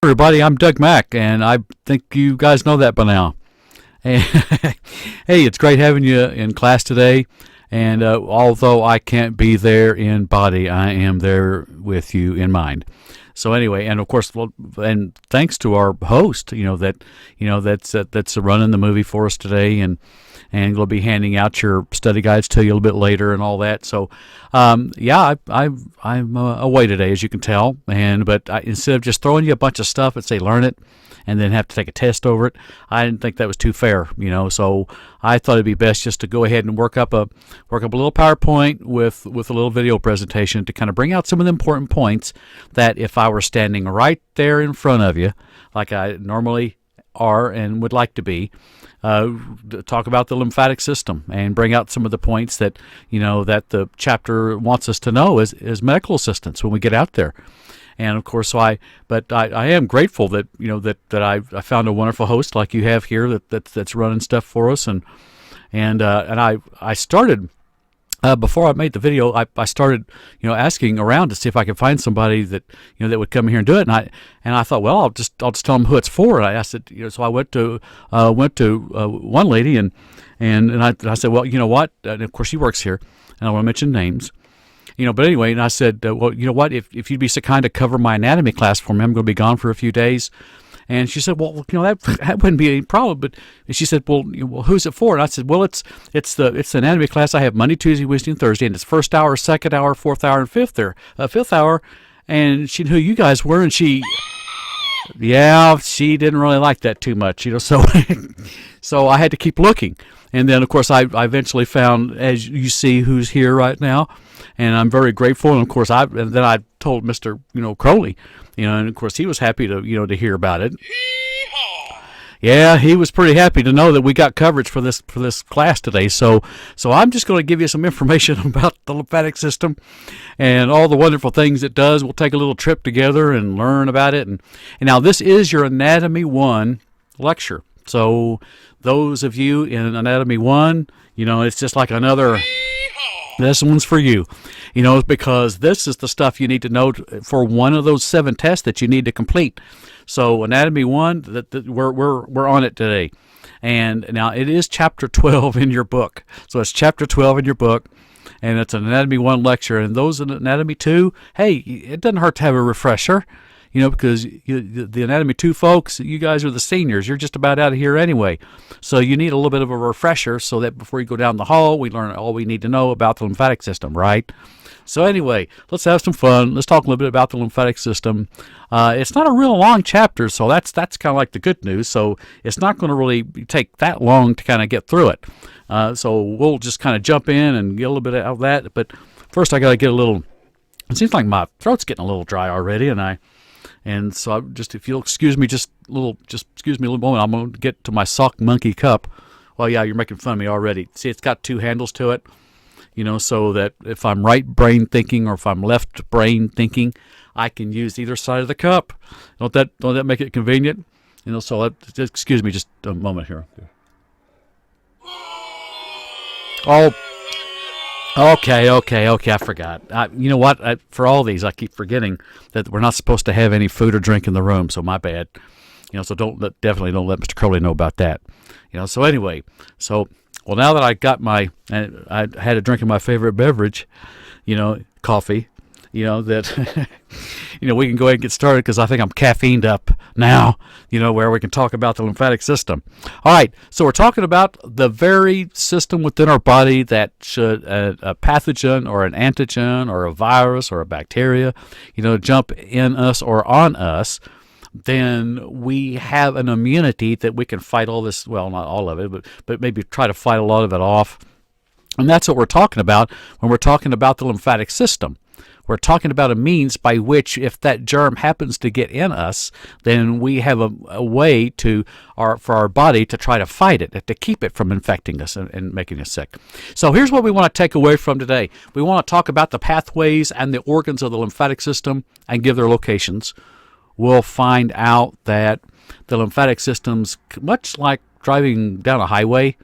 Everybody, I'm Doug Mack, and I think you guys know that by now. And hey, it's great having you in class today. And although I can't be there in body, I am there with you in mind. So anyway, and of course, well, and thanks to our host, that's running the movie for us today, and we'll be handing out your study guides to you a little bit later and all that. So, I'm away today, as you can tell, but instead of just throwing you a bunch of stuff and say learn it, and then have to take a test over it, I didn't think that was too fair, So I thought it'd be best just to go ahead and work up a little PowerPoint with a little video presentation to kind of bring out some of the important points that if I were standing right there in front of you, like I normally are and would like to be, talk about the lymphatic system and bring out some of the points that that the chapter wants us to know as medical assistants when we get out there. And of course, I am grateful that I found a wonderful host like you have here that's running stuff for us, and I started. Before I made the video, I started, asking around to see if I could find somebody that, that would come here and do it. And I thought, well, I'll just tell them who it's for. And I said, so I went to one lady and I said, well, you know what? And of course, she works here, and I want to mention names. But anyway, and I said, well, you know what? If you'd be so kind to cover my anatomy class for me, I'm going to be gone for a few days. And she said, well, that wouldn't be any problem. But she said, well, who's it for? And I said, well, it's the anatomy class I have Monday, Tuesday, Wednesday, and Thursday, and it's first hour, second hour, fourth hour, and fifth hour. And she knew who you guys were, and she didn't really like that too much, So so I had to keep looking. And then, of course, I eventually found, as you see, who's here right now, and I'm very grateful. And of course, then I told Mr. Crowley, and of course he was happy to to hear about it. Yeah, he was pretty happy to know that we got coverage for this class today. So I'm just going to give you some information about the lymphatic system and all the wonderful things it does. We'll take a little trip together and learn about it. And now this is your Anatomy 1 lecture. So those of you in Anatomy 1, it's just like another. This one's for you, because this is the stuff you need to know for one of those 7 tests that you need to complete. So Anatomy 1, we're on it today. And now it is Chapter 12 in your book. So it's Chapter 12 in your book, and it's an Anatomy 1 lecture. And those in Anatomy 2, hey, it doesn't hurt to have a refresher. Because the Anatomy 2 folks, you guys are the seniors. You're just about out of here anyway. So you need a little bit of a refresher so that before you go down the hall, we learn all we need to know about the lymphatic system, right? So anyway, let's have some fun. Let's talk a little bit about the lymphatic system. It's not a real long chapter, so that's kind of like the good news. So it's not going to really take that long to kind of get through it. So we'll just kind of jump in and get a little bit out of that. But first I got to get a little, it seems like my throat's getting a little dry already, and so if you'll excuse me excuse me a little moment, I'm going to get to my sock monkey cup. Well, yeah, you're making fun of me already. See, it's got 2 handles to it, so that if I'm right brain thinking or if I'm left brain thinking, I can use either side of the cup. Don't that make it convenient? So excuse me just a moment here. Oh, okay, I forgot. You know what? For all these, I keep forgetting that we're not supposed to have any food or drink in the room, so my bad. So definitely don't let Mr. Crowley know about that. So anyway, well, now that I had a drink of my favorite beverage, coffee, that, we can go ahead and get started because I think I'm caffeined up now, where we can talk about the lymphatic system. All right, so we're talking about the very system within our body that should a pathogen or an antigen or a virus or a bacteria, jump in us or on us, then we have an immunity that we can fight all this, well, not all of it, but maybe try to fight a lot of it off. And that's what we're talking about when we're talking about the lymphatic system. We're talking about a means by which, if that germ happens to get in us, then we have a way for our body to try to fight it, to keep it from infecting us and making us sick. So here's what we want to take away from today. We want to talk about the pathways and the organs of the lymphatic system and give their locations. We'll find out that the lymphatic system's much like driving down a highway.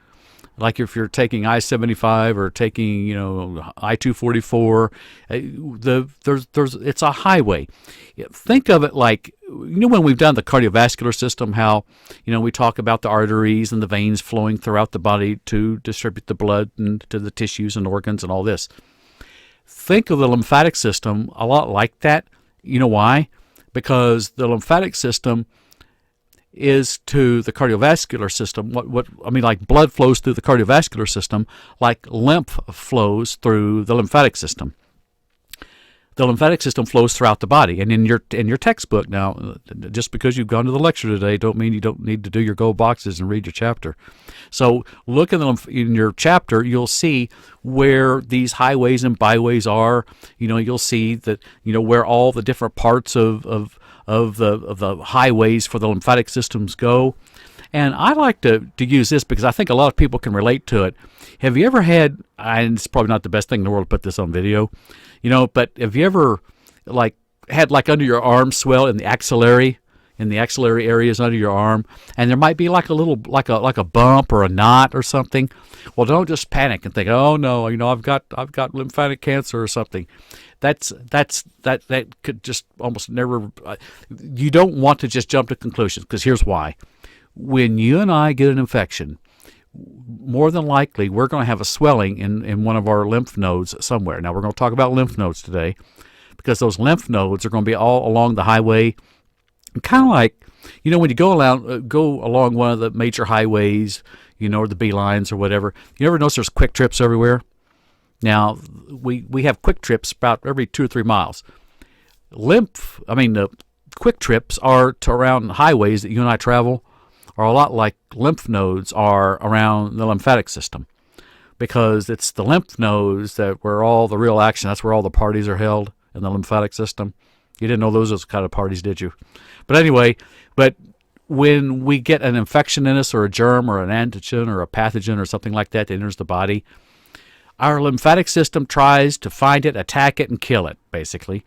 Like if you're taking I-75 or taking, I-244, it's a highway. Think of it like when we've done the cardiovascular system, how, we talk about the arteries and the veins flowing throughout the body to distribute the blood and to the tissues and organs and all this. Think of the lymphatic system a lot like that. You know why? Because the lymphatic system is to the cardiovascular system like blood flows through the cardiovascular system, like lymph flows through the lymphatic system. The lymphatic system flows throughout the body, and in your textbook now, just because you've gone to the lecture today, don't mean you don't need to do your gold boxes and read your chapter. So look in your chapter, you'll see where these highways and byways are. You'll see that where all the different parts of the highways for the lymphatic systems go. And I like to use this because I think a lot of people can relate to it. Have you ever had, and it's probably not the best thing in the world to put this on video, but have you ever had under your arm swell in the axillary areas under your arm, and there might be like a bump or a knot or something? Well, don't just panic and think, oh no, I've got lymphatic cancer or something. That could just almost never. You don't want to just jump to conclusions, because here's why. When you and I get an infection, more than likely we're going to have a swelling in one of our lymph nodes somewhere. Now, we're going to talk about lymph nodes today, because those lymph nodes are going to be all along the highway, kind of like, when you go along one of the major highways, or the B lines or whatever. You ever notice there's quick trips everywhere? Now, we have quick trips about every 2 or 3 miles. The quick trips are to around highways that you and I travel are a lot like lymph nodes are around the lymphatic system, because it's the lymph nodes where all the real action, that's where all the parties are held in the lymphatic system. You didn't know those kind of parties, did you? But anyway, when we get an infection in us, or a germ or an antigen or a pathogen or something like that enters the body, our lymphatic system tries to find it, attack it, and kill it, basically.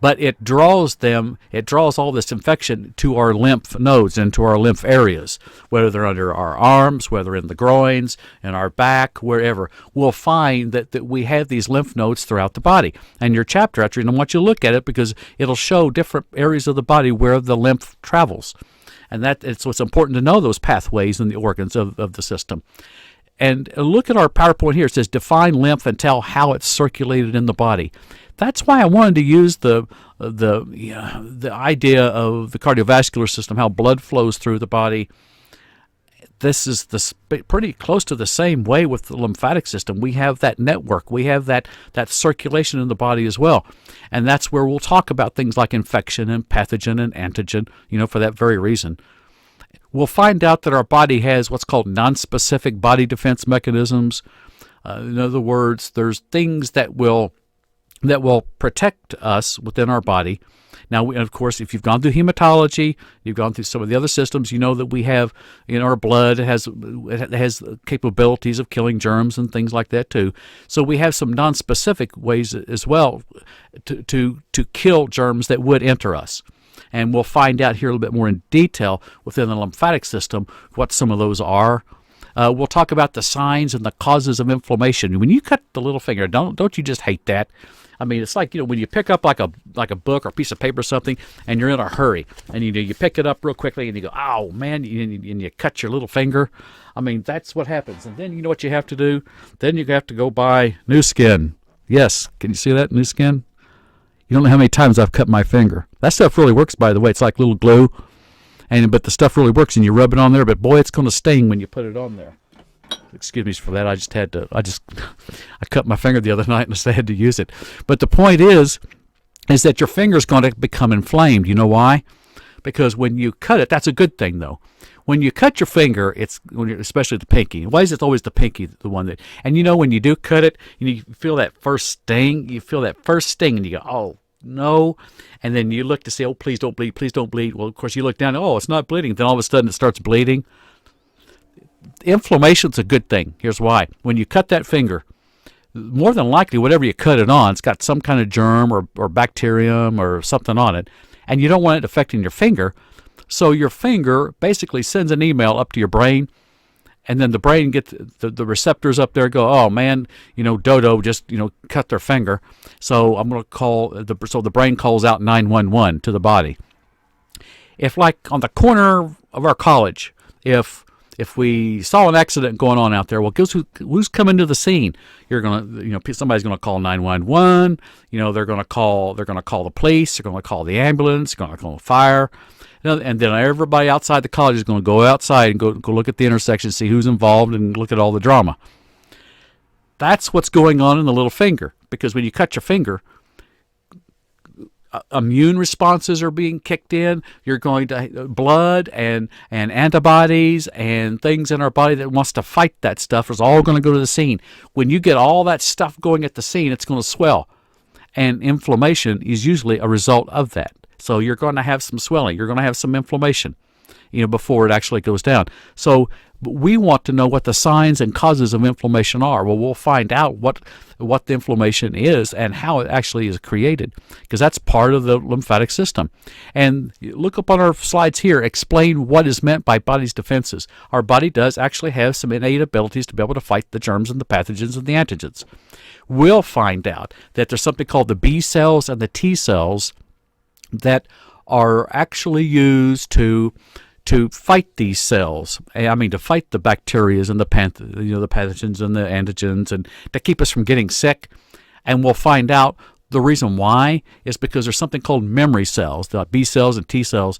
But it draws all this infection to our lymph nodes and to our lymph areas, whether they're under our arms, whether in the groins, in our back, wherever. We'll find that we have these lymph nodes throughout the body. And your chapter, actually, I want you to look at it, because it'll show different areas of the body where the lymph travels. And so it's important to know those pathways in the organs of the system. And look at our PowerPoint here. It says, define lymph and tell how it's circulated in the body. That's why I wanted to use the idea of the cardiovascular system, how blood flows through the body. This is pretty close to the same way with the lymphatic system. We have that network. We have that circulation in the body as well. And that's where we'll talk about things like infection and pathogen and antigen, for that very reason. We'll find out that our body has what's called nonspecific body defense mechanisms. In other words, there's things that will protect us within our body. Now, of course, if you've gone through hematology, you've gone through some of the other systems, you know that we have in our blood, it has capabilities of killing germs and things like that too. So we have some nonspecific ways as well to kill germs that would enter us. And we'll find out here a little bit more in detail within the lymphatic system what some of those are. We'll talk about the signs and the causes of inflammation. When you cut the little finger, don't you just hate that? It's like, when you pick up like a book or a piece of paper or something, and you're in a hurry, and you pick it up real quickly, and you go, oh man, and you cut your little finger. That's what happens. And then you know what you have to do? Then you have to go buy new skin. Yes, can you see that, new skin? You don't know how many times I've cut my finger. That stuff really works, by the way. It's like little glue, but the stuff really works, and you rub it on there. But boy, it's going to sting when you put it on there. Excuse me for that. I cut my finger the other night and I had to use it. But the point is that your finger's going to become inflamed. You know why? Because when you cut it, that's a good thing though. When you cut your finger, especially the pinky. Why is it always the pinky, the one that? And when you do cut it, you feel that first sting. You feel that first sting, and you go, oh no. And then you look to see, oh, please don't bleed, please don't bleed. Well, of course, you look down, oh, it's not bleeding. Then all of a sudden it starts bleeding. Inflammation's a good thing. Here's why. When you cut that finger, more than likely, whatever you cut it on, it's got some kind of germ or bacterium or something on it, and you don't want it affecting your finger. So your finger basically sends an email up to your brain, and then the brain gets the receptors up there go, oh man, Dodo just cut their finger, so I'm going to call the brain calls out 911 to the body. If like on the corner of our college, if we saw an accident going on out there, well, guess who's coming to the scene? You're gonna, somebody's gonna call 911. They're gonna call the police. They're gonna call the ambulance. They're gonna call the fire, and then everybody outside the college is gonna go outside and go look at the intersection, see who's involved, and look at all the drama. That's what's going on in the little finger, because when you cut your finger, immune responses are being kicked in. You're going to blood and antibodies and things in our body that wants to fight that stuff is all going to go to the scene. When you get all that stuff going at the scene, it's going to swell, and inflammation is usually a result of that. So you're going to have some swelling. You're going to have some inflammation, before it actually goes down. So we want to know what the signs and causes of inflammation are. Well, we'll find out what the inflammation is and how it actually is created, because that's part of the lymphatic system. And look up on our slides here, explain what is meant by body's defenses. Our body does actually have some innate abilities to be able to fight the germs and the pathogens and the antigens. We'll find out that there's something called the B cells and the T cells that are actually used to fight these cells. I mean, to fight the bacteria and the pathogens and the antigens, and to keep us from getting sick. And we'll find out the reason why is because there's something called memory cells. The B cells and T cells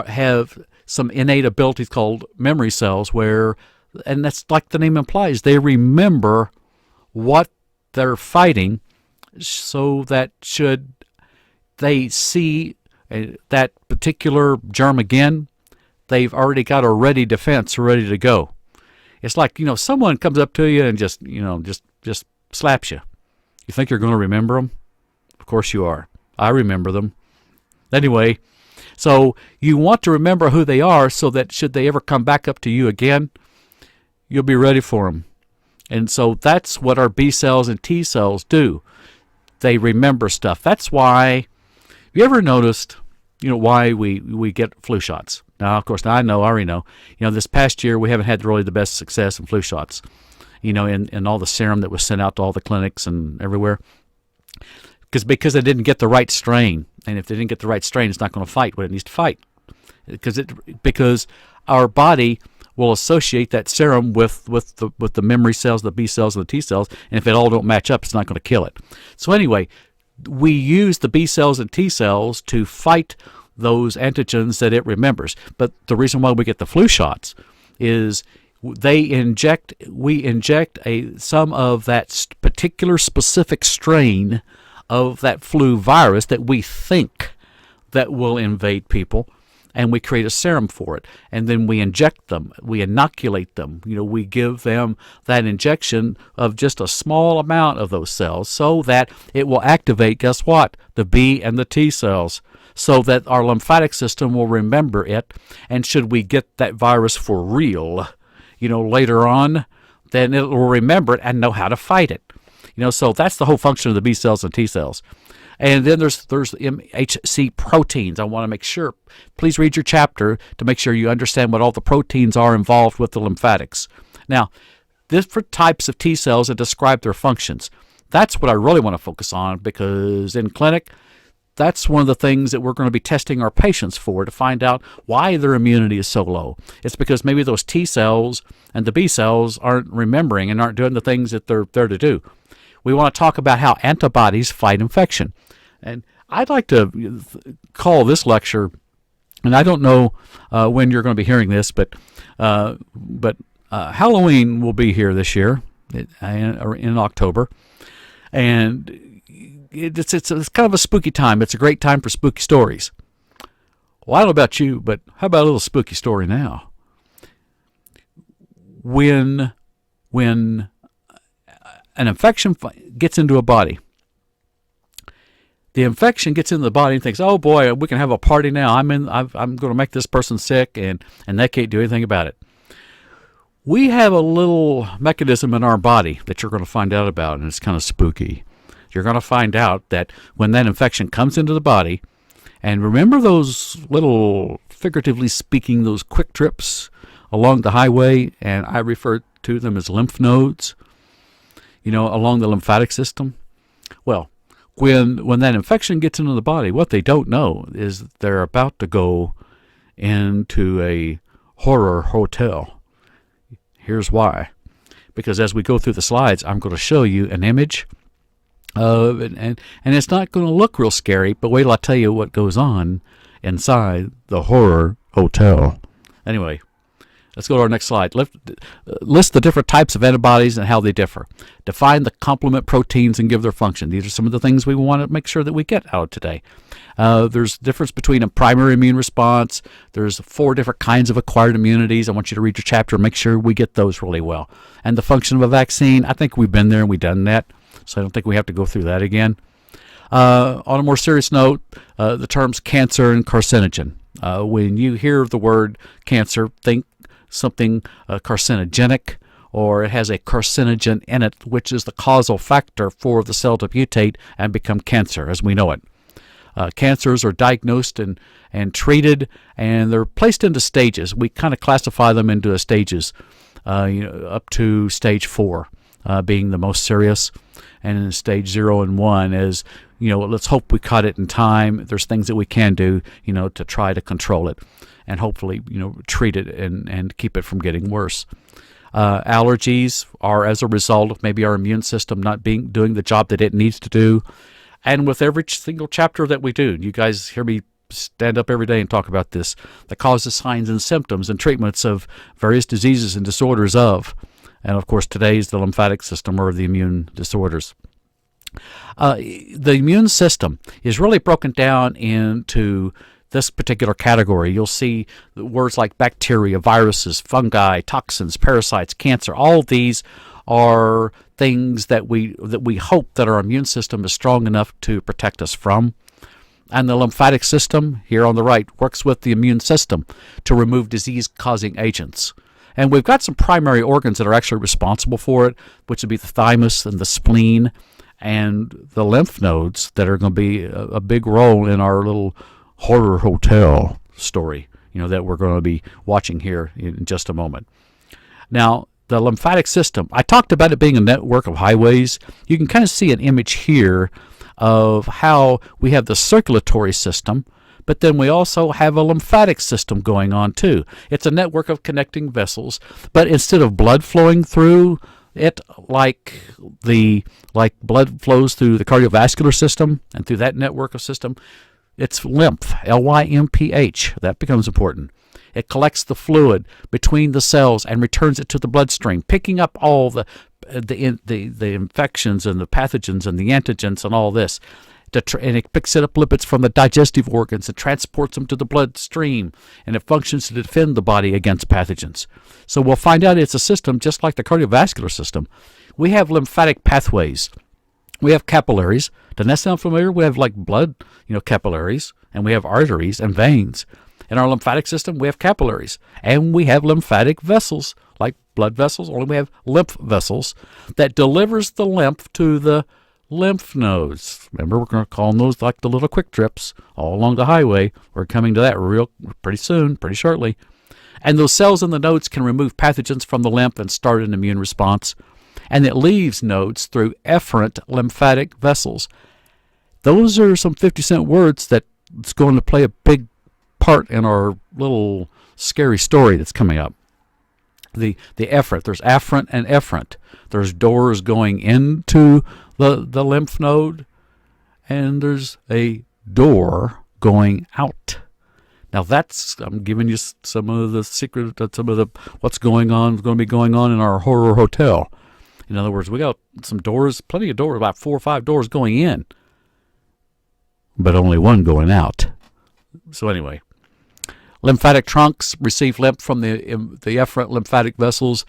have some innate abilities called memory cells, and that's like the name implies, they remember what they're fighting, so that should they see that particular germ again, they've already got a ready defense ready to go. It's like, someone comes up to you and just slaps you. You think you're going to remember them? Of course you are. I remember them. Anyway, so you want to remember who they are so that should they ever come back up to you again, you'll be ready for them. And so that's what our B cells and T cells do. They remember stuff. That's why, have you ever noticed, why we get flu shots? Now, of course, I already know. This past year we haven't had really the best success in flu shots. In all the serum that was sent out to all the clinics and everywhere, because they didn't get the right strain. And if they didn't get the right strain, it's not going to fight what it needs to fight. Because our body will associate that serum with the memory cells, the B cells, and the T cells, and if it all don't match up, it's not going to kill it. So anyway, we use the B cells and T cells to fight those antigens that it remembers. But the reason why we get the flu shots is we inject some of that particular specific strain of that flu virus that we think that will invade people, and we create a serum for it, and then we inject them, we inoculate them. We give them that injection of just a small amount of those cells so that it will activate, guess what, the B and the T cells, so that our lymphatic system will remember it, and should we get that virus for real, later on, then it will remember it and know how to fight it. So that's the whole function of the B cells and T cells. And then there's MHC proteins. I want to make sure, please read your chapter to make sure you understand what all the proteins are involved with the lymphatics. Now, different types of T cells that describe their functions. That's what I really want to focus on, because in clinic, that's one of the things that we're going to be testing our patients for, to find out why their immunity is so low. It's because maybe those T cells and the B cells aren't remembering and aren't doing the things that they're there to do. We want to talk about how antibodies fight infection. And I'd like to call this lecture, and I don't know when you're going to be hearing this, but Halloween will be here this year in October. And it's kind of a spooky time. It's a great time for spooky stories. Well, I don't know about you, but how about a little spooky story now? When an infection gets into a body, the infection gets into the body and thinks, "Oh boy, we can have a party now. I'm going to make this person sick, and they can't do anything about it." We have a little mechanism in our body that you're going to find out about, and it's kind of spooky. You're going to find out that when that infection comes into the body, and remember those little, figuratively speaking, those quick trips along the highway, and I refer to them as lymph nodes, along the lymphatic system. Well, when that infection gets into the body, what they don't know is they're about to go into a horror hotel. Here's why. Because as we go through the slides, I'm going to show you an image of it, and it's not going to look real scary, but wait till I tell you what goes on inside the horror hotel. Anyway, let's go to our next slide. List the different types of antibodies and how they differ. Define the complement proteins and give their function. These are some of the things we want to make sure that we get out of today. There's difference between a primary immune response. There's 4 different kinds of acquired immunities. I want you to read your chapter and make sure we get those really well. And the function of a vaccine, I think we've been there and we've done that, so I don't think we have to go through that again. On a more serious note, the terms cancer and carcinogen. When you hear the word cancer, think something carcinogenic, or it has a carcinogen in it, which is the causal factor for the cell to mutate and become cancer as we know it. Cancers are diagnosed and treated, and they're placed into stages. We kind of classify them into stages, up to stage 4 being the most serious, and in stage 0 and 1 is, let's hope we caught it in time. There's things that we can do, to try to control it and hopefully, treat it and keep it from getting worse. Allergies are as a result of maybe our immune system not doing the job that it needs to do. And with every single chapter that we do, you guys hear me stand up every day and talk about this, the causes, signs, and symptoms and treatments of various diseases and disorders of. And of course, today is the lymphatic system or the immune disorders. The immune system is really broken down into this particular category. You'll see words like bacteria, viruses, fungi, toxins, parasites, cancer. All of these are things that we hope that our immune system is strong enough to protect us from. And the lymphatic system, here on the right, works with the immune system to remove disease-causing agents. And we've got some primary organs that are actually responsible for it, which would be the thymus and the spleen and the lymph nodes that are going to be a big role in our little horror hotel story, that we're going to be watching here in just a moment. Now, the lymphatic system, I talked about it being a network of highways. You can kind of see an image here of how we have the circulatory system, but then we also have a lymphatic system going on too. It's a network of connecting vessels, but instead of blood flowing through it like blood flows through the cardiovascular system and through that network of system, it's lymph, L-Y-M-P-H. That becomes important. It collects the fluid between the cells and returns it to the bloodstream, picking up all the infections and the pathogens and the antigens and all this. And it picks up lipids from the digestive organs and transports them to the bloodstream, and it functions to defend the body against pathogens. So we'll find out it's a system just like the cardiovascular system. We have lymphatic pathways. We have capillaries. Doesn't that sound familiar? We have like blood, capillaries, and we have arteries and veins. In our lymphatic system, we have capillaries, and we have lymphatic vessels, like blood vessels, only we have lymph vessels that delivers the lymph to the lymph nodes. Remember, we're going to call those like the little quick trips all along the highway. We're coming to that pretty soon, pretty shortly. And those cells in the nodes can remove pathogens from the lymph and start an immune response. And it leaves nodes through efferent lymphatic vessels. Those are some 50-cent words that's going to play a big part in our little scary story that's coming up. The efferent, there's afferent and efferent. There's doors going into the lymph node, and there's a door going out. Now I'm giving you some of the secret, what's going to be going on in our horror hotel. In other words, we got some doors, plenty of doors, about 4 or 5 doors going in, but only one going out. So anyway, lymphatic trunks receive lymph from the efferent lymphatic vessels,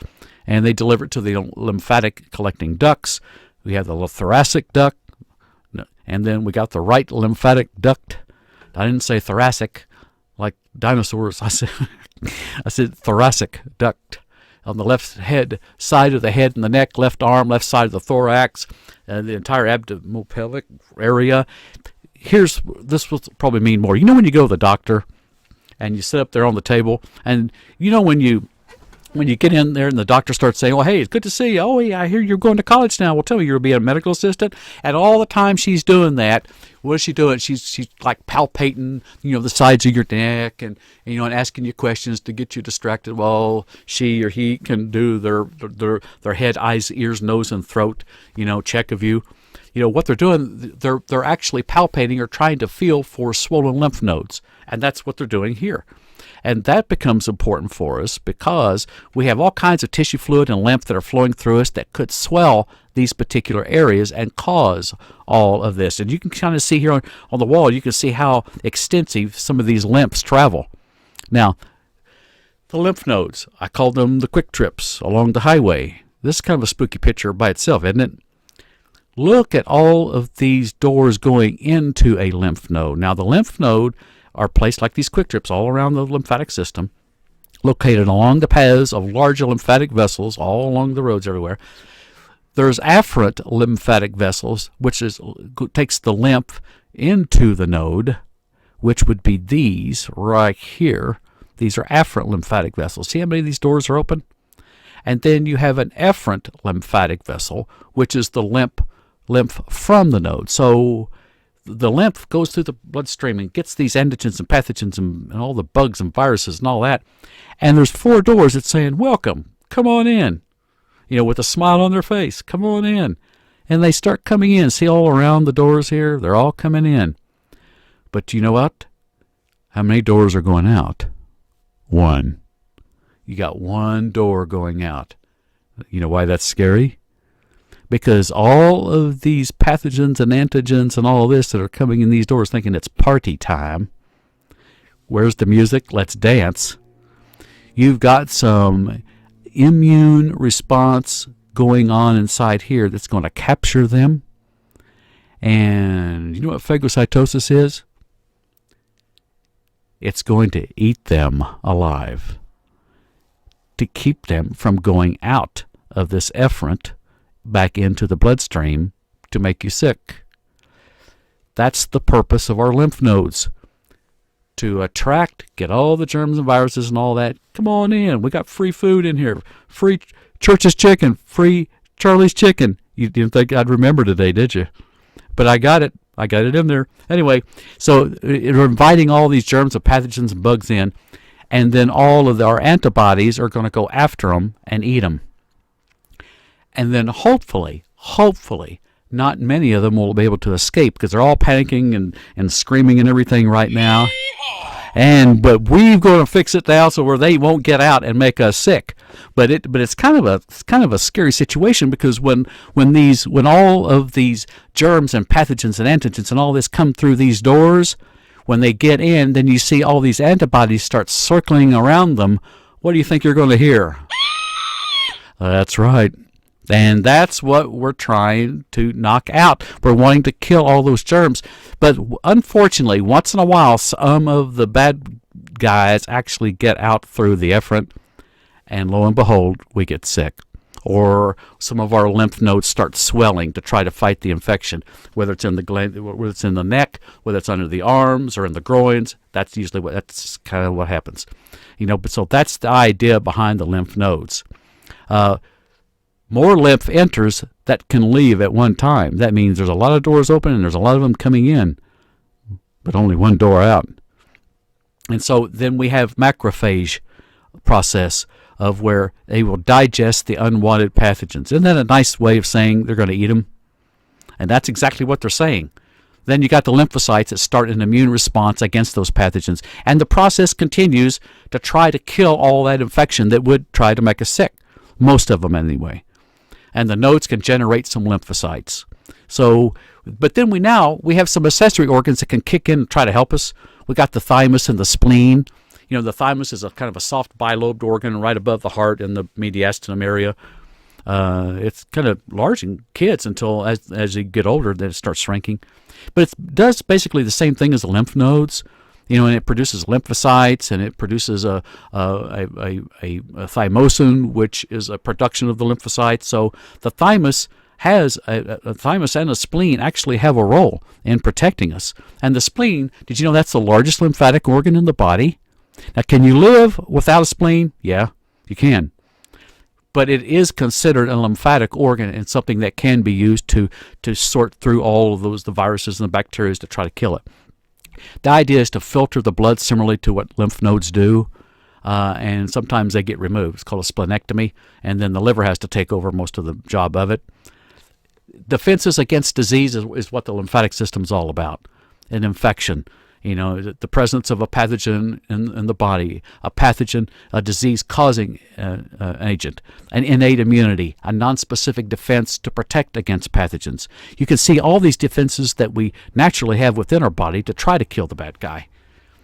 and they deliver it to the lymphatic collecting ducts. We have the thoracic duct, and then we got the right lymphatic duct. I didn't say thoracic like dinosaurs. I said thoracic duct. On the left side of the head and the neck, left arm, left side of the thorax, the entire abdominopelvic area. This will probably mean more. When you go to the doctor and you sit up there on the table, and when you when you get in there and the doctor starts saying, "Oh, hey, it's good to see you. Oh, yeah, I hear you're going to college now. Well, tell me, you're being a medical assistant." And all the time she's doing that, what is she doing? She's like palpating, the sides of your neck and asking you questions to get you distracted. Well, she or he can do their head, eyes, ears, nose, and throat, check of you. What they're doing, they're actually palpating or trying to feel for swollen lymph nodes, and that's what they're doing here. And that becomes important for us because we have all kinds of tissue fluid and lymph that are flowing through us that could swell these particular areas and cause all of this. And you can kind of see here on the wall, you can see how extensive some of these lymphs travel. Now, the lymph nodes, I call them the quick trips along the highway. This is kind of a spooky picture by itself, isn't it? Look at all of these doors going into a lymph node. Now, the lymph node are placed like these quick trips all around the lymphatic system, located along the paths of larger lymphatic vessels all along the roads everywhere. There's afferent lymphatic vessels, which takes the lymph into the node, which would be these right here. These are afferent lymphatic vessels. See how many of these doors are open? And then you have an efferent lymphatic vessel, which is the lymph from the node. So the lymph goes through the bloodstream and gets these antigens and pathogens and all the bugs and viruses and all that. And there's 4 doors that's saying, "Welcome, come on in," with a smile on their face. Come on in. And they start coming in. See all around the doors here? They're all coming in. But you know what? How many doors are going out? 1. You got 1 door going out. You know why that's scary? Because all of these pathogens and antigens and all of this that are coming in these doors thinking it's party time. Where's the music? Let's dance. You've got some immune response going on inside here that's going to capture them. And you know what phagocytosis is? It's going to eat them alive to keep them from going out of this efferent back into the bloodstream to make you sick. That's the purpose of our lymph nodes, to attract, get all the germs and viruses and all that. Come on in. We got free food in here. Free Church's chicken. Free Charlie's chicken. You didn't think I'd remember today, did you? But I got it. I got it in there. Anyway, so we're inviting all these germs and pathogens and bugs in, and then all of our antibodies are going to go after them and eat them. And then hopefully, not many of them will be able to escape because they're all panicking and screaming and everything right now. But we're going to fix it now so where they won't get out and make us sick. But it's kind of a scary situation because when all of these germs and pathogens and antigens and all this come through these doors, when they get in, then you see all these antibodies start circling around them. What do you think you're going to hear? That's right. And that's what we're trying to knock out. We're wanting to kill all those germs. But unfortunately, once in a while, some of the bad guys actually get out through the efferent, and lo and behold, we get sick. Or some of our lymph nodes start swelling to try to fight the infection, whether it's in the whether it's in the neck, whether it's under the arms or in the groins. That's kind of what happens. But so that's the idea behind the lymph nodes. More lymph enters that can leave at one time. That means there's a lot of doors open and there's a lot of them coming in, but only 1 door out. And so then we have macrophage process of where they will digest the unwanted pathogens. Isn't that a nice way of saying they're going to eat them? And that's exactly what they're saying. Then you got the lymphocytes that start an immune response against those pathogens. And the process continues to try to kill all that infection that would try to make us sick. Most of them anyway. And the nodes can generate some lymphocytes. So, but then we have some accessory organs that can kick in and try to help us. We got the thymus and the spleen. The thymus is a kind of a soft bilobed organ right above the heart in the mediastinum area. It's kind of large in kids until as you get older, then it starts shrinking. But it does basically the same thing as the lymph nodes. And it produces lymphocytes, and it produces a thymosin, which is a production of the lymphocytes. So the thymus has a thymus and a spleen actually have a role in protecting us. And the spleen, did you know that's the largest lymphatic organ in the body? Now, can you live without a spleen? Yeah, you can. but it is considered a lymphatic organ and something that can be used to sort through all of the viruses and the bacteria to try to kill it. The idea is to filter the blood similarly to what lymph nodes do, and sometimes they get removed. It's called a splenectomy, and then the liver has to take over most of the job of it. Defenses against disease is what the lymphatic system is all about. An infection, the presence of a pathogen in the body, a pathogen, a disease-causing agent, an innate immunity, a nonspecific defense to protect against pathogens. You can see all these defenses that we naturally have within our body to try to kill the bad guy.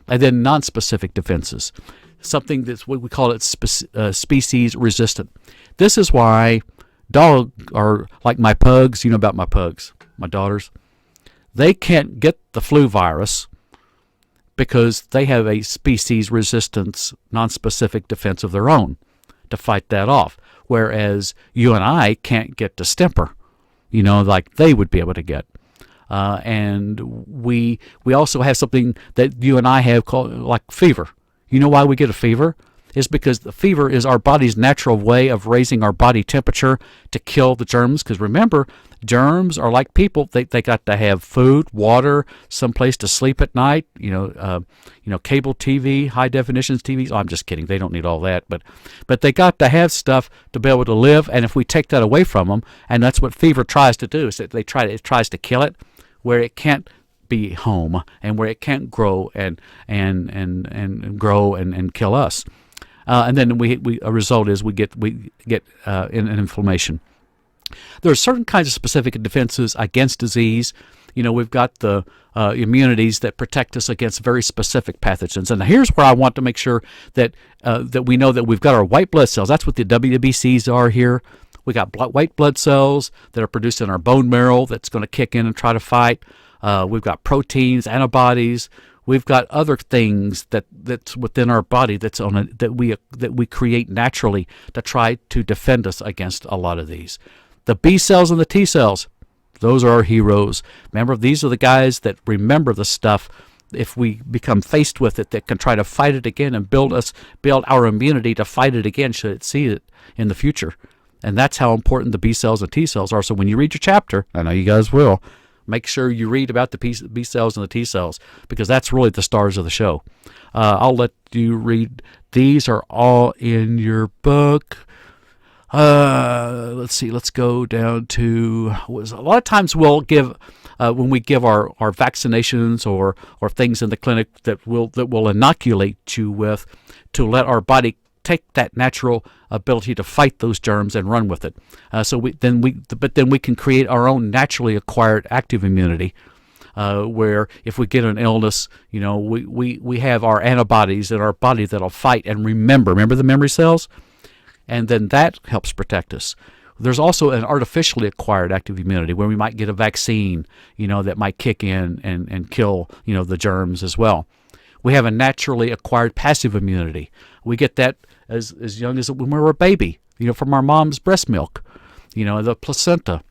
And then nonspecific defenses, something that's what we call it species resistant. This is why dogs are like my pugs. You know about my pugs, my daughters. They can't get the flu virus because they have a species resistance, nonspecific defense of their own to fight that off. Whereas you and I can't get distemper, like they would be able to get. And we also have something that you and I have called like fever. You know why we get a fever? Is because the fever is our body's natural way of raising our body temperature to kill the germs. Because remember, germs are like people; they got to have food, water, some place to sleep at night. Cable TV, high definition TVs. Oh, I'm just kidding. They don't need all that, but they got to have stuff to be able to live. And if we take that away from them, and that's what fever tries to do, is that it tries to kill it where it can't be home and where it can't grow and grow and kill us. And then a result is we get an inflammation. There are certain kinds of specific defenses against disease. We've got the immunities that protect us against very specific pathogens. And here's where I want to make sure that we know that we've got our white blood cells. That's what the WBCs are here. We got white blood cells that are produced in our bone marrow that's going to kick in and try to fight. We've got proteins, antibodies. We've got other things that's within our body that we create naturally to try to defend us against a lot of these. The B cells and the T cells, those are our heroes. Remember, these are the guys that remember the stuff if we become faced with it, that can try to fight it again and build our immunity to fight it again should it see it in the future. And that's how important the B cells and T cells are. So when you read your chapter, I know you guys will, make sure you read about the B cells and the T cells, because that's really the stars of the show. I'll let you read. These are all in your book. Let's see. Let's go down to a lot of times we'll give when we give our vaccinations or things in the clinic that will inoculate you with, to let our body take that natural ability to fight those germs and run with it. But then we can create our own naturally acquired active immunity, where if we get an illness, we have our antibodies in our body that'll fight and remember the memory cells, and then that helps protect us. There's also an artificially acquired active immunity where we might get a vaccine, that might kick in and kill, the germs as well. We have a naturally acquired passive immunity. We get that as young as when we were a baby, from our mom's breast milk, the placenta.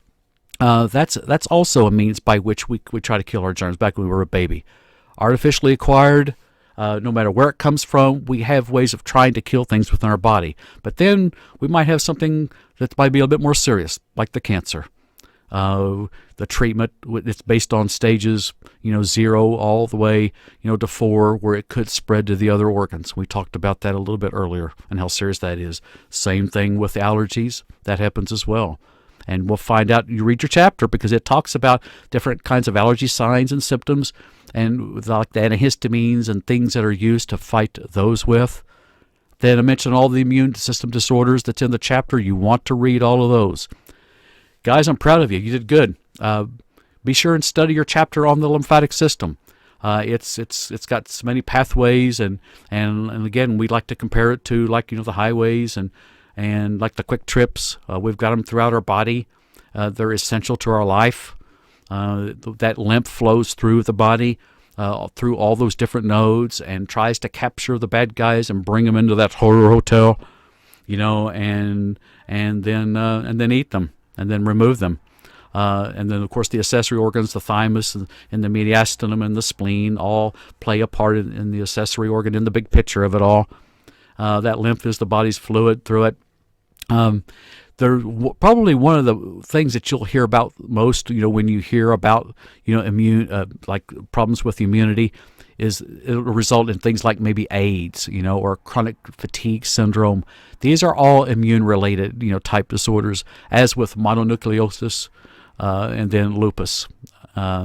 That's also a means by which we try to kill our germs back when we were a baby. Artificially acquired, no matter where it comes from, we have ways of trying to kill things within our body. But then we might have something that might be a little bit more serious, like the cancer. The treatment, it's based on stages, 0 all the way, to 4, where it could spread to the other organs. We talked about that a little bit earlier and how serious that is. Same thing with allergies. That happens as well. And we'll find out, you read your chapter, because it talks about different kinds of allergy signs and symptoms, and like the antihistamines and things that are used to fight those with. Then I mentioned all the immune system disorders that's in the chapter. You want to read all of those. Guys, I'm proud of you. You did good. Be sure and study your chapter on the lymphatic system. It's got so many pathways, and again, we like to compare it to the highways and like the quick trips. We've got them throughout our body. They're essential to our life. That lymph flows through the body, through all those different nodes, and tries to capture the bad guys and bring them into that horror hotel, and then eat them. And then remove them. And then, of course, the accessory organs, the thymus and the mediastinum and the spleen, all play a part in the accessory organ, in the big picture of it all. That lymph is the body's fluid through it. They're probably one of the things that you'll hear about most, when you hear about, immune, like problems with immunity, is it'll result in things like maybe AIDS, or chronic fatigue syndrome. These are all immune-related, type disorders, as with mononucleosis and then lupus.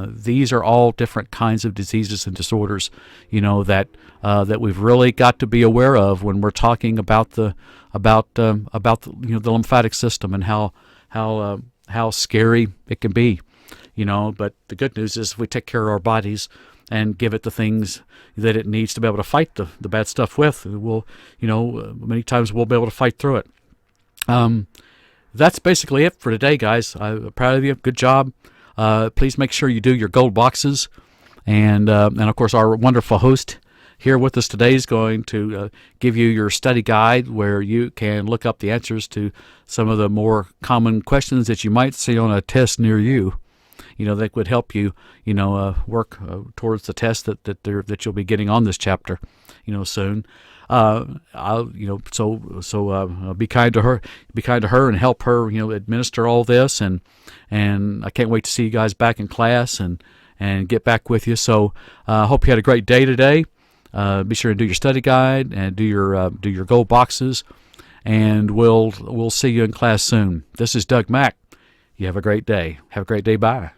These are all different kinds of diseases and disorders, that we've really got to be aware of when we're talking about the lymphatic system and how scary it can be, But the good news is if we take care of our bodies and give it the things that it needs to be able to fight the bad stuff with, we'll, many times we'll be able to fight through it. That's basically it for today, guys. I'm proud of you. Good job. Please make sure you do your gold boxes, and of course our wonderful host here with us today is going to give you your study guide where you can look up the answers to some of the more common questions that you might see on a test near you. That would help you, work towards the test that you'll be getting on this chapter, soon. Be kind to her. Be kind to her and help her, administer all this. And I can't wait to see you guys back in class and get back with you. So I hope you had a great day today. Be sure to do your study guide and do your gold boxes, and we'll see you in class soon. This is Doug Mack. You have a great day. Have a great day. Bye.